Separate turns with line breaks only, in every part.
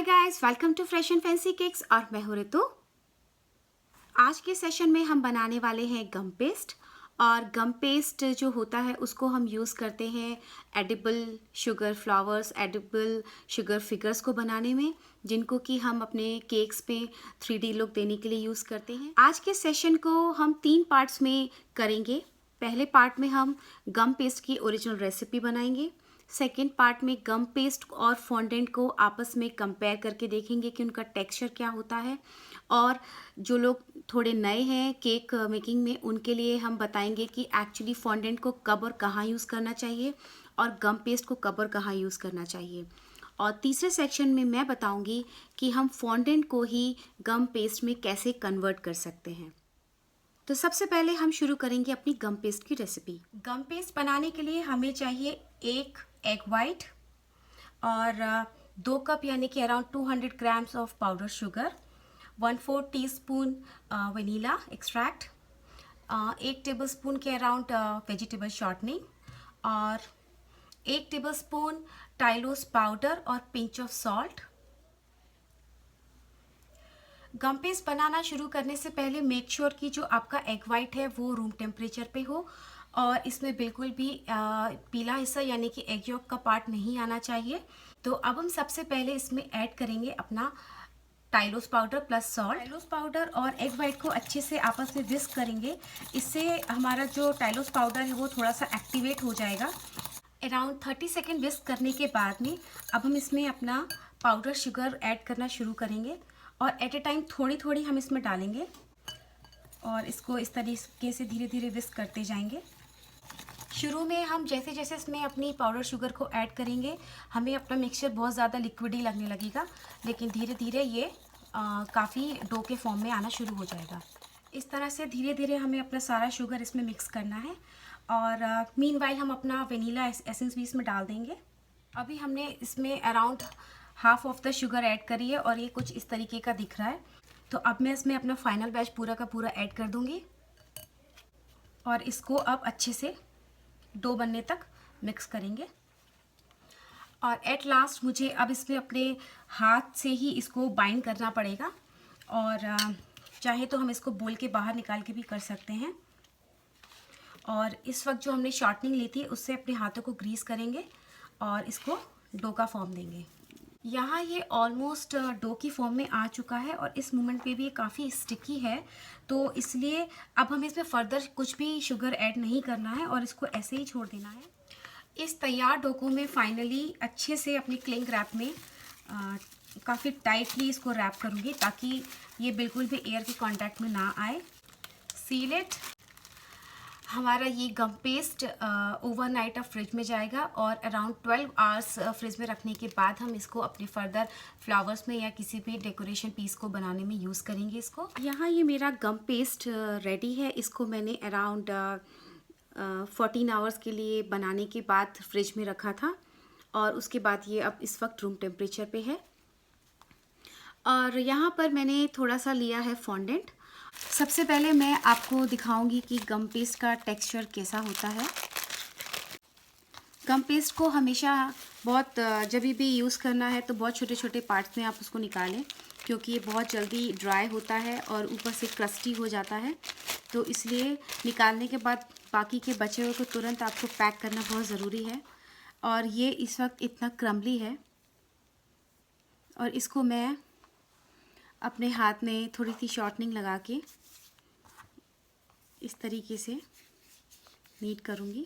Hi guys, welcome to fresh and fancy cakes और मैं हूं ऋतु। आज के सेशन में हम बनाने वाले हैं गम पेस्ट। और गम पेस्ट जो होता है उसको हम यूज़ करते हैं edible sugar flowers, edible sugar figures को बनाने में, जिनको कि हम अपने केक्स पे 3D लुक देने के लिए यूज़ करते हैं। आज के सेशन को हम 3 पार्ट्स में करेंगे। पहले पार्ट में हम गम पेस्ट की ओरिजिनल रेसिपी बनाएंगे। सेकेंड पार्ट में गम पेस्ट और फॉन्डेंट को आपस में कंपेयर करके देखेंगे कि उनका टेक्सचर क्या होता है। और जो लोग थोड़े नए हैं केक मेकिंग में, उनके लिए हम बताएंगे कि एक्चुअली फॉन्डेंट को कब और कहाँ यूज़ करना चाहिए और गम पेस्ट को कब और कहाँ यूज़ करना चाहिए। और तीसरे सेक्शन में मैं बताऊंगी कि हम फॉन्डेंट को ही गम पेस्ट में कैसे कन्वर्ट कर सकते हैं। तो सबसे पहले हम शुरू करेंगे अपनी गम पेस्ट की रेसिपी। गम पेस्ट बनाने के लिए हमें चाहिए 1 एग वाइट और 2 कप यानी कि around 200 grams of powder sugar, 1/4 teaspoon vanilla extract, 1 tablespoon के अराउंड वेजिटेबल शॉर्टनिंग और 1 टेबलस्पून टाइलोस पाउडर और pinch of salt. Gum paste बनाना शुरू करने से पहले मेक श्योर कि जो आपका एग वाइट है वो रूम टेम्परेचर पे हो और इसमें बिल्कुल भी पीला हिस्सा यानी कि एग यॉक का पार्ट नहीं आना चाहिए। तो अब हम सबसे पहले इसमें ऐड करेंगे अपना Tylose powder plus salt. Tylose powder और एग वाइट को अच्छे से आपस में विस्क करेंगे। इससे हमारा जो टाइलोस पाउडर है वो थोड़ा सा एक्टिवेट हो जाएगा। अराउंड 30 सेकेंड विस्क करने के बाद में अब हम इसमें अपना पाउडर शुगर ऐड करना शुरू करेंगे और एट ए टाइम थोड़ी थोड़ी हम इसमें डालेंगे और इसको इस तरीके से धीरे धीरे विस्क करते जाएंगे। शुरू में हम जैसे जैसे इसमें अपनी पाउडर शुगर को ऐड करेंगे हमें अपना मिक्सचर बहुत ज़्यादा लिक्विड ही लगने लगेगा, लेकिन धीरे धीरे ये काफ़ी डो के फॉर्म में आना शुरू हो जाएगा। इस तरह से धीरे धीरे हमें अपना सारा शुगर इसमें मिक्स करना है और मीनवाइल हम अपना वेनीला एसेंस भी इसमें डाल देंगे। अभी हमने इसमें around half of the sugar add करी है और ये कुछ इस तरीके का दिख रहा है। तो अब मैं इसमें अपना फाइनल बैच पूरा का पूरा ऐड कर दूंगी और इसको अब अच्छे से डो बनने तक मिक्स करेंगे। और एट लास्ट मुझे अब इसमें अपने हाथ से ही इसको बाइंड करना पड़ेगा और चाहे तो हम इसको बोल के बाहर निकाल के भी कर सकते हैं। और इस वक्त जो हमने शॉर्टनिंग ली थी उससे अपने हाथों को ग्रीस करेंगे और इसको डो का फॉर्म देंगे। यहाँ ये ऑलमोस्ट डो की फॉर्म में आ चुका है और इस मोमेंट पे भी ये काफ़ी स्टिकी है, तो इसलिए अब हमें इसमें फर्दर कुछ भी शुगर ऐड नहीं करना है और इसको ऐसे ही छोड़ देना है। इस तैयार डो को मैं फाइनली अच्छे से अपनी क्लिंग रैप में काफ़ी टाइटली इसको रैप करूँगी ताकि ये बिल्कुल भी एयर के कांटेक्ट में ना आए। Seal it. हमारा ये गम पेस्ट ओवरनाइट अब फ्रिज में जाएगा और अराउंड 12 आवर्स फ्रिज में रखने के बाद हम इसको अपने फर्दर फ्लावर्स में या किसी भी डेकोरेशन पीस को बनाने में यूज़ करेंगे इसको। यहाँ ये मेरा गम पेस्ट रेडी है। इसको मैंने अराउंड 14 आवर्स के लिए बनाने के बाद फ्रिज में रखा था और उसके बाद ये अब इस वक्त रूम टेम्परेचर पे है। और यहाँ पर मैंने थोड़ा सा लिया है फॉन्डेंट। सबसे पहले मैं आपको दिखाऊंगी कि गम पेस्ट का टेक्सचर कैसा होता है। गम पेस्ट को हमेशा बहुत जब भी यूज़ करना है तो बहुत छोटे छोटे पार्ट्स में आप उसको निकालें, क्योंकि ये बहुत जल्दी ड्राई होता है और ऊपर से क्रस्टी हो जाता है। तो इसलिए निकालने के बाद बाकी के बचे हुए को तुरंत आपको पैक करना बहुत ज़रूरी है। और ये इस वक्त इतना क्रम्बली है और इसको मैं अपने हाथ में थोड़ी सी शॉर्टनिंग लगा के इस तरीके से नीट करूँगी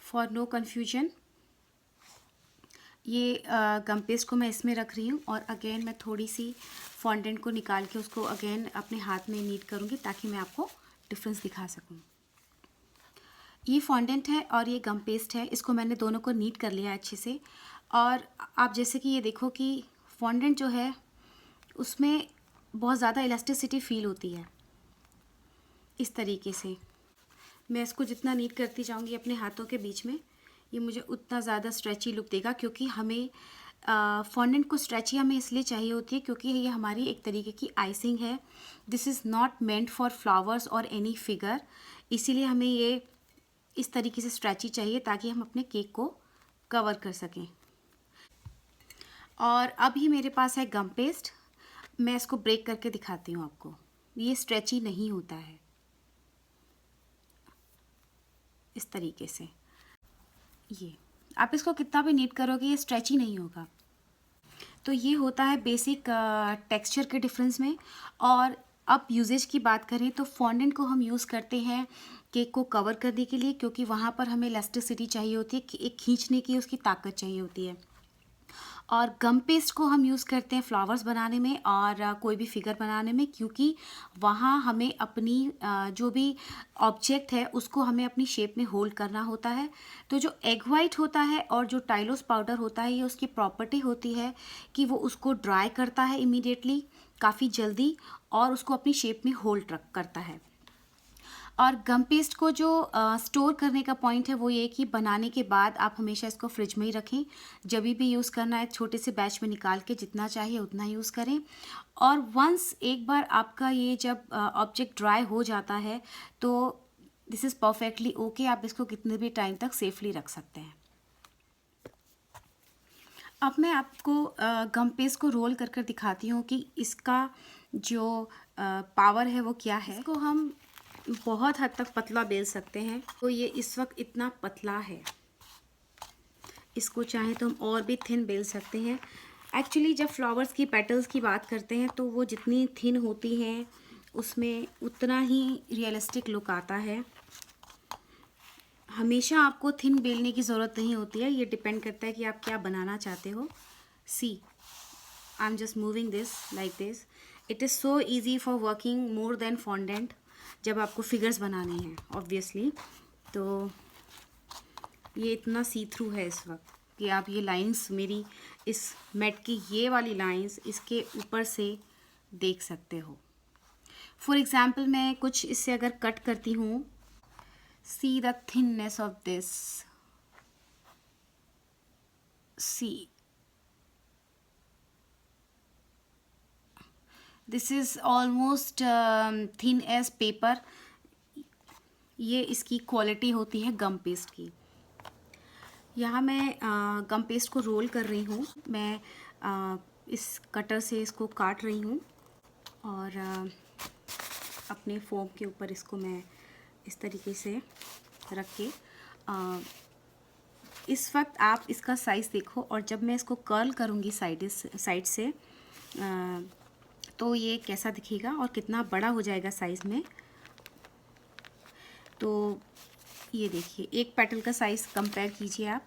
फॉर नो कन्फ्यूजन। ये गम पेस्ट को मैं इसमें रख रही हूँ और अगेन मैं थोड़ी सी फॉन्डेंट को निकाल के उसको अगेन अपने हाथ में नीट करूँगी ताकि मैं आपको डिफरेंस दिखा सकूँ। ये फॉन्डेंट है और ये गम पेस्ट है, इसको मैंने दोनों को नीट कर लिया अच्छे से। और आप जैसे कि ये देखो कि फॉन्डेंट जो है उसमें बहुत ज़्यादा इलास्टिसिटी फील होती है। इस तरीके से मैं इसको जितना नीट करती जाऊंगी अपने हाथों के बीच में, ये मुझे उतना ज़्यादा स्ट्रेची लुक देगा। क्योंकि हमें फॉन्डेंट को स्ट्रेची हमें इसलिए चाहिए होती है क्योंकि ये हमारी एक तरीके की आइसिंग है। This is not meant for flowers और एनी फिगर, इसीलिए हमें ये इस तरीके से स्ट्रेची चाहिए ताकि हम अपने केक को कवर कर सकें। और अभी मेरे पास है गम पेस्ट। मैं इसको ब्रेक करके दिखाती हूँ आपको। ये स्ट्रेची नहीं होता है, इस तरीके से। ये आप इसको कितना भी नीट करोगे ये स्ट्रेची नहीं होगा। तो ये होता है बेसिक टेक्सचर के डिफरेंस में। और अब यूजेज की बात करें तो फॉन्डेंट को हम यूज़ करते हैं केक को कवर करने के लिए, क्योंकि वहाँ पर हमें इलास्टिसिटी चाहिए होती है, एक खींचने की उसकी ताकत चाहिए होती है। और गम पेस्ट को हम यूज़ करते हैं फ्लावर्स बनाने में और कोई भी फिगर बनाने में, क्योंकि वहाँ हमें अपनी जो भी ऑब्जेक्ट है उसको हमें अपनी शेप में होल्ड करना होता है। तो जो एग वाइट होता है और जो टाइलोस पाउडर होता है, ये उसकी प्रॉपर्टी होती है कि वो उसको ड्राई करता है इमीडिएटली, काफ़ी जल्दी, और उसको अपनी शेप में होल्ड करता है। और गम पेस्ट को जो स्टोर करने का पॉइंट है वो ये कि बनाने के बाद आप हमेशा इसको फ्रिज में ही रखें। जब भी यूज़ करना है छोटे से बैच में निकाल के जितना चाहिए उतना यूज़ करें। और वंस एक बार आपका ये जब ऑब्जेक्ट ड्राई हो जाता है तो दिस इज़ परफेक्टली ओके, आप इसको कितने भी टाइम तक सेफली रख सकते हैं। अब मैं आपको गम पेस्ट को रोल कर कर दिखाती हूँ कि इसका जो पावर है वो क्या है। इसको हम बहुत हद तक पतला बेल सकते हैं। तो ये इस वक्त इतना पतला है, इसको चाहे तो हम और भी थिन बेल सकते हैं। एक्चुअली जब फ्लावर्स की पेटल्स की बात करते हैं तो वो जितनी थिन होती हैं उसमें उतना ही रियलिस्टिक लुक आता है। हमेशा आपको थिन बेलने की ज़रूरत नहीं होती है, ये डिपेंड करता है कि आप क्या बनाना चाहते हो। See, I am just moving this like this. It is so easy for working more than fondant जब आपको फिगर्स बनाने हैं ऑब्वियसली। तो ये इतना सी थ्रू है इस वक्त कि आप ये लाइंस मेरी इस मैट की ये वाली लाइंस इसके ऊपर से देख सकते हो। फॉर एग्ज़ाम्पल मैं कुछ इससे अगर कट करती हूँ, see the thinness of this, see this is almost thin as paper. ये इसकी क्वालिटी होती है गम पेस्ट की। यहाँ मैं गम पेस्ट को रोल कर रही हूँ। मैं इस कटर से इसको काट रही हूँ और अपने फोम के ऊपर इसको मैं इस तरीके से रख के इस वक्त आप इसका साइज़ देखो। और जब मैं इसको कर्ल करूँगी साइड से तो ये कैसा दिखेगा और कितना बड़ा हो जाएगा साइज़ में। तो ये देखिए, एक पेटल का साइज़ कंपेयर कीजिए आप,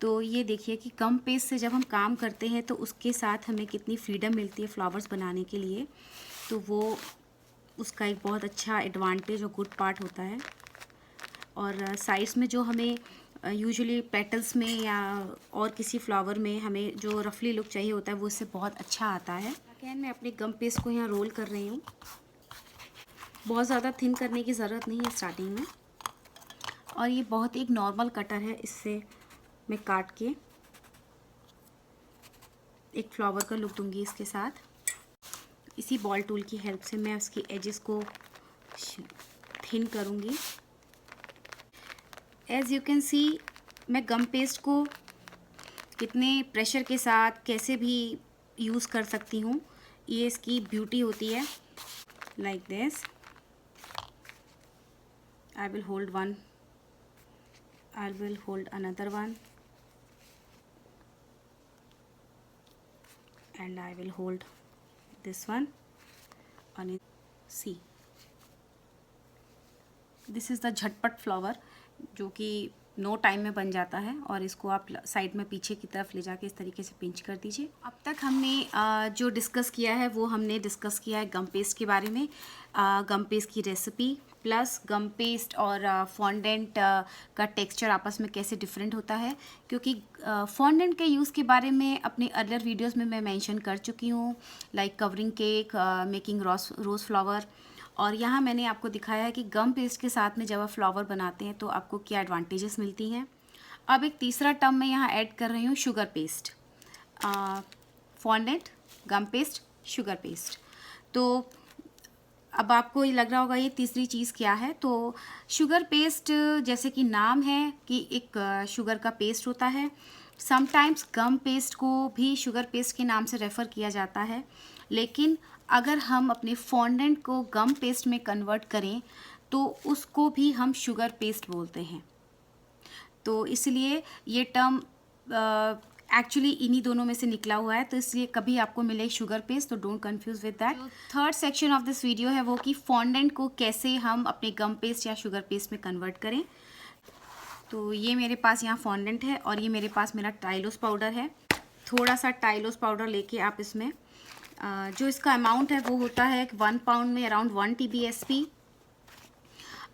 तो ये देखिए कि गम पेस्ट से जब हम काम करते हैं तो उसके साथ हमें कितनी फ्रीडम मिलती है फ्लावर्स बनाने के लिए। तो वो उसका एक बहुत अच्छा एडवांटेज और गुड पार्ट होता है। और साइड्स में जो हमें यूजुअली पेटल्स में या और किसी फ्लावर में हमें जो रफली लुक चाहिए होता है वो इससे बहुत अच्छा आता है। अगेन मैं अपने गम पेस्ट को यहाँ रोल कर रही हूँ। बहुत ज़्यादा थिन करने की ज़रूरत नहीं है स्टार्टिंग में। और ये बहुत ही एक नॉर्मल कटर है, इससे मैं काट के एक फ्लावर का लुक दूंगी इसके साथ। इसी बॉल टूल की हेल्प से मैं उसकी एजेस को थिन करूंगी। एज़ यू कैन सी, मैं गम पेस्ट को कितने प्रेशर के साथ कैसे भी यूज़ कर सकती हूँ, ये इसकी ब्यूटी होती है। Like this, I will hold one, I will hold another one, and I will hold this one on it. See, this is the झटपट फ्लावर जो कि नो टाइम में बन जाता है। और इसको आप साइड में पीछे की तरफ ले जाके इस तरीके से पिंच कर दीजिए। अब तक हमने जो डिस्कस किया है वो हमने डिस्कस किया है गम पेस्ट के बारे में, गम पेस्ट की रेसिपी, प्लस गम पेस्ट और फॉन्डेंट का टेक्सचर आपस में कैसे डिफरेंट होता है। क्योंकि फॉन्डेंट के यूज़ के बारे में अपने अर्लियर वीडियोस में मैं मेंशन कर चुकी हूँ, like covering cake, making rose flower. और यहाँ मैंने आपको दिखाया है कि गम पेस्ट के साथ में जब आप फ्लावर बनाते हैं तो आपको क्या एडवांटेजेस मिलती हैं। अब एक तीसरा टर्म मैं यहाँ ऐड कर रही हूँ, शुगर पेस्ट। फॉन्डेंट, गम पेस्ट, शुगर पेस्ट। तो अब आपको ये लग रहा होगा ये तीसरी चीज़ क्या है। तो शुगर पेस्ट, जैसे कि नाम है कि एक शुगर का पेस्ट होता है समटाइम्स गम पेस्ट को भी शुगर पेस्ट के नाम से रेफ़र किया जाता है, लेकिन अगर हम अपने फॉन्डेंट को गम पेस्ट में कन्वर्ट करें तो उसको भी हम शुगर पेस्ट बोलते हैं। तो इसलिए ये टर्म एक्चुअली इन्हीं दोनों में से निकला हुआ है, तो इसलिए कभी आपको मिले शुगर पेस्ट तो don't confuse with that. Third section of this video है वो कि फॉन्डेंट को कैसे हम अपने गम पेस्ट या शुगर पेस्ट में कन्वर्ट करें। तो ये मेरे पास यहाँ फॉन्डेंट है और ये मेरे पास मेरा टाइलोस पाउडर है। थोड़ा सा टाइलोस पाउडर लेके आप इसमें जो इसका अमाउंट है वो होता है 1 पाउंड में अराउंड 1 TBSP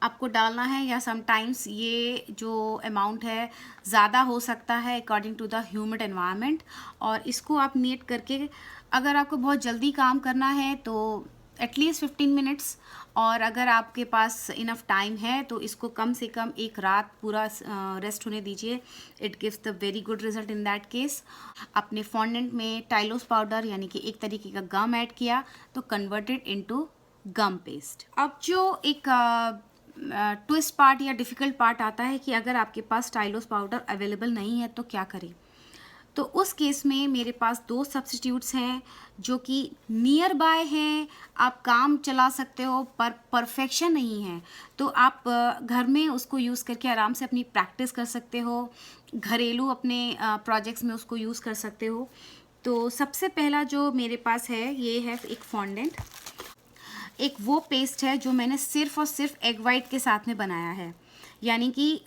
आपको डालना है, या समटाइम्स ये जो अमाउंट है ज़्यादा हो सकता है according to the humid environment. और इसको आप नीट करके, अगर आपको बहुत जल्दी काम करना है तो एटलीस्ट 15 मिनट्स, और अगर आपके पास इनफ टाइम है तो इसको कम से कम एक रात पूरा रेस्ट होने दीजिए। It gives the very good result in that case. अपने फॉन्डेंट में टाइलोस पाउडर यानी कि एक तरीके का गम ऐड किया तो कन्वर्टेड इनटू गम पेस्ट। अब जो एक ट्विस्ट पार्ट या डिफ़िकल्ट पार्ट आता है कि अगर आपके पास टाइलोस पाउडर अवेलेबल नहीं है तो क्या करें। तो उस केस में मेरे पास 2 सब्स्टिट्यूट्स हैं जो कि नियर बाय हैं, आप काम चला सकते हो, पर परफेक्शन नहीं है। तो आप घर में उसको यूज़ करके आराम से अपनी प्रैक्टिस कर सकते हो, घरेलू अपने प्रोजेक्ट्स में उसको यूज़ कर सकते हो। तो सबसे पहला जो मेरे पास है ये है एक फॉन्डेंट, एक वो पेस्ट है जो मैंने सिर्फ़ और सिर्फ एग वाइट के साथ में बनाया है। यानी कि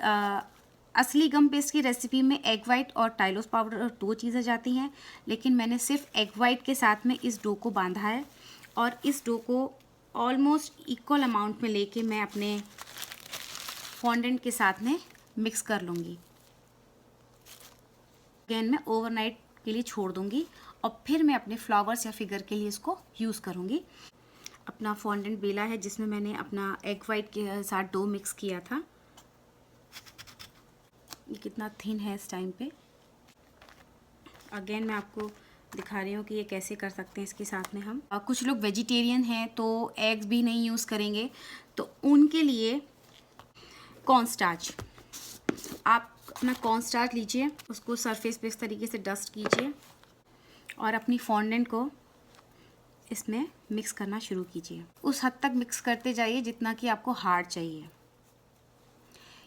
असली गम पेस्ट की रेसिपी में एग वाइट और टाइलोस पाउडर और 2 चीज़ें जाती हैं, लेकिन मैंने सिर्फ एग वाइट के साथ में इस डो को बांधा है और इस डो को ऑलमोस्ट इक्वल अमाउंट में लेके मैं अपने फॉन्डेंट के साथ में मिक्स कर लूँगी। अगेन मैं ओवरनाइट के लिए छोड़ दूँगी और फिर मैं अपने फ्लावर्स या फिगर के लिए इसको यूज़ करूँगी। अपना फॉन्डेंट बेला है जिसमें मैंने अपना एग वाइट के साथ डो मिक्स किया था। ये कितना थिन है इस टाइम पे। अगेन मैं आपको दिखा रही हूँ कि ये कैसे कर सकते हैं इसके साथ में हम। कुछ लोग वेजिटेरियन हैं तो एग्स भी नहीं यूज़ करेंगे, तो उनके लिए कॉर्नस्टार्च, आप अपना कॉर्नस्टार्च लीजिए, उसको सरफेस पे इस तरीके से डस्ट कीजिए और अपनी फॉन्डेंट को इसमें मिक्स करना शुरू कीजिए। उस हद तक मिक्स करते जाइए जितना कि आपको हार्ड चाहिए।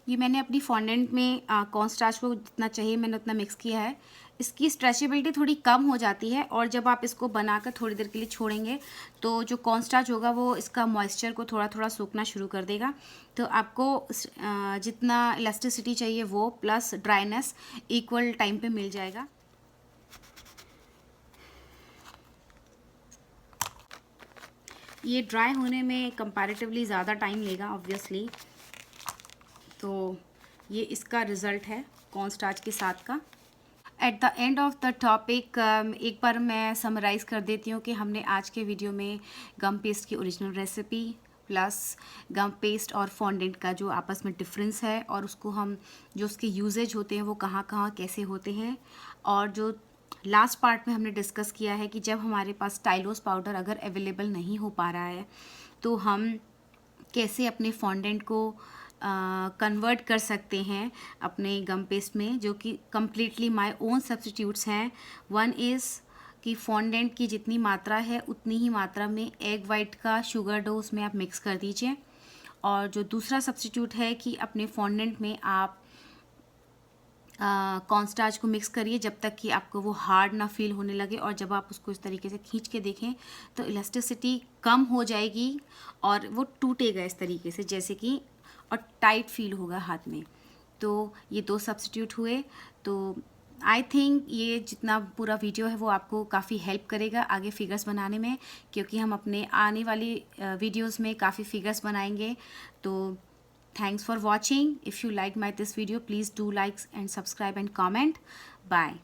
ये मैंने अपनी फॉन्डेंट में कॉर्नस्टार्च को जितना चाहिए मैंने उतना मिक्स किया है। इसकी स्ट्रेचेबिलिटी थोड़ी कम हो जाती है और जब आप इसको बनाकर थोड़ी देर के लिए छोड़ेंगे तो जो कॉर्नस्टार्च होगा वो इसका मॉइस्चर को थोड़ा थोड़ा सोखना शुरू कर देगा। तो आपको जितना इलास्टिसिटी चाहिए वो प्लस ड्राइनेस इक्वल टाइम पे मिल जाएगा। ये ड्राई होने में कंपैरेटिवली ज़्यादा टाइम लेगा ऑब्वियसली। तो ये इसका रिज़ल्ट है कॉर्नस्टार्च के साथ का। At the end of the topic एक बार मैं समराइज़ कर देती हूँ कि हमने आज के वीडियो में गम पेस्ट की ओरिजिनल रेसिपी प्लस गम पेस्ट और फॉन्डेंट का जो आपस में डिफरेंस है और उसको हम जो उसके यूजेज होते हैं वो कहाँ कहाँ कैसे होते हैं, और जो लास्ट पार्ट में हमने डिस्कस किया है कि जब हमारे पास टाइलोस पाउडर अगर अवेलेबल नहीं हो पा रहा है तो हम कैसे अपने फॉन्डेंट को कन्वर्ट कर सकते हैं अपने गम पेस्ट में, जो कि कम्प्लीटली माय ओन सब्स्टिट्यूट्स हैं। वन इज़ कि फॉन्डेंट की जितनी मात्रा है उतनी ही मात्रा में एग वाइट का शुगर डो उसमें आप मिक्स कर दीजिए, और जो दूसरा सब्स्टिट्यूट है कि अपने फॉन्डेंट में आप कॉर्नस्टार्च को मिक्स करिए जब तक कि आपको वो हार्ड ना फील होने लगे, और जब आप उसको इस तरीके से खींच के देखें तो इलास्टिसिटी कम हो जाएगी और वो टूटेगा इस तरीके से जैसे कि, और टाइट फील होगा हाथ में। तो ये 2 सब्स्टिट्यूट हुए। तो आई थिंक ये जितना पूरा वीडियो है वो आपको काफ़ी हेल्प करेगा आगे फिगर्स बनाने में, क्योंकि हम अपने आने वाली वीडियोस में काफ़ी फिगर्स बनाएंगे। तो thanks for watching. If you like this video, please do like and subscribe and comment. Bye.